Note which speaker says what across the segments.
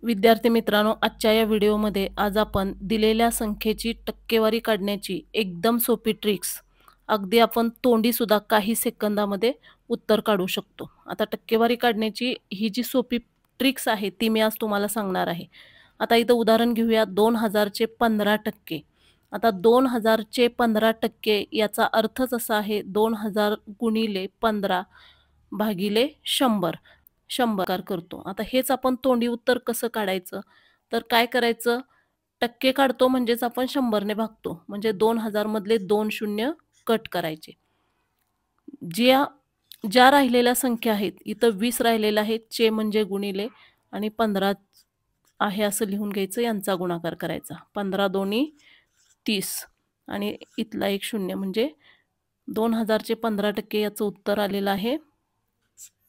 Speaker 1: विद्यार्थी मित्रांनो, आजच्या या व्हिडिओमध्ये आज आपण दिलेल्या संख्येची टक्केवारी काढण्याची एकदम सोपी ट्रिक्स, अगदी आपण तोंडीसुद्धा काही सेकंदामध्ये उत्तर काढू शकतो. आता टक्केवारी काढण्याची ही जी सोपी ट्रिक्स आहे, ती मी आज तुम्हाला सांगणार आहे. आता इथं उदाहरण घेऊया 2000चे 15% आता 2000चे 15% याचा अर्थच असा आहे 2000 गुणिले 15 भागिले 100. 100 करतो. आता हेच आपण तोंडी उत्तर कसं काढायचं? तर काय करायचं? टक्के काढतो म्हणजेच आपण 100 ने भागतो. म्हणजे 2000 मधले 2 शून्य कट करायचे. ज्या ज्या राहिलेल्या संख्या आहेत, इथं 20 राहिलेलं आहे, चे म्हणजे गुणिले आणि 15 आहे असं लिहून घ्यायचं, यांचा गुणाकार करायचा. 15 दोन्ही 30 आणि इथला एक शून्य म्हणजे 2000चे 15% याचं उत्तर आलेलं आहे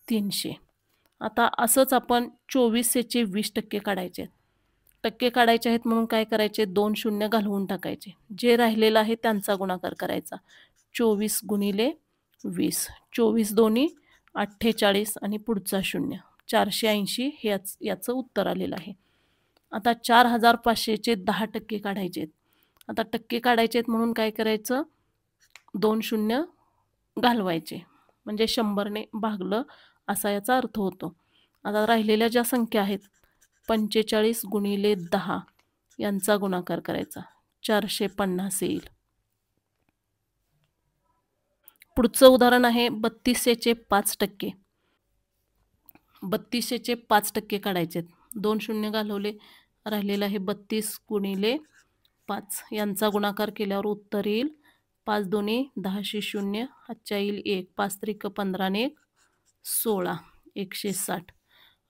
Speaker 1: 300. आता असंच आपण 2400चे 20% काढायचे आहेत. टक्के काढायचे आहेत म्हणून काय करायचे? 2 शून्य घालवून टाकायचे. जे राहिलेलं आहे त्यांचा गुणाकार करायचा. 24 गुणिले 20. 24 दोन्ही 48 आणि पुढचा शून्य. 480 हे याचं उत्तर आलेलं आहे. आता 4500चे 10% काढायचे आहेत. आता टक्के काढायचे आहेत म्हणून काय करायचं? 2 शून्य घालवायचे. म्हणजे 100ने भागलं असा याचा अर्थ होतो. आता राहिलेल्या ज्या संख्या आहेत 45 गुणिले 10 यांचा गुणाकार करायचा. 450 येईल. पुढचं उदाहरण आहे 3200चे 5%. 3200चे 5% काढायचे आहेत. 2 शून्य घालवले, राहिलेलं आहे 32 गुणिले 5 यांचा गुणाकार केल्यावर उत्तर येईल 5 दोन्ही 10 शून्य, हातच्या येईल 1, 5 त्रिक 15 आणि 1 16, 160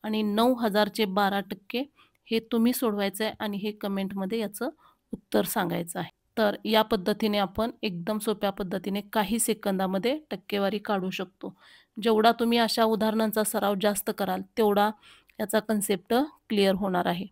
Speaker 1: आणि 9000चे 12% हे तुम्ही सोडवायचं आहे आणि हे कमेंटमध्ये याचं उत्तर सांगायचं आहे. तर या पद्धतीने आपण एकदम सोप्या पद्धतीने काही सेकंदामध्ये टक्केवारी काढू शकतो. जेवढा तुम्ही अशा उदाहरणांचा सराव जास्त कराल, तेवढा याचा कन्सेप्ट क्लिअर होणार आहे.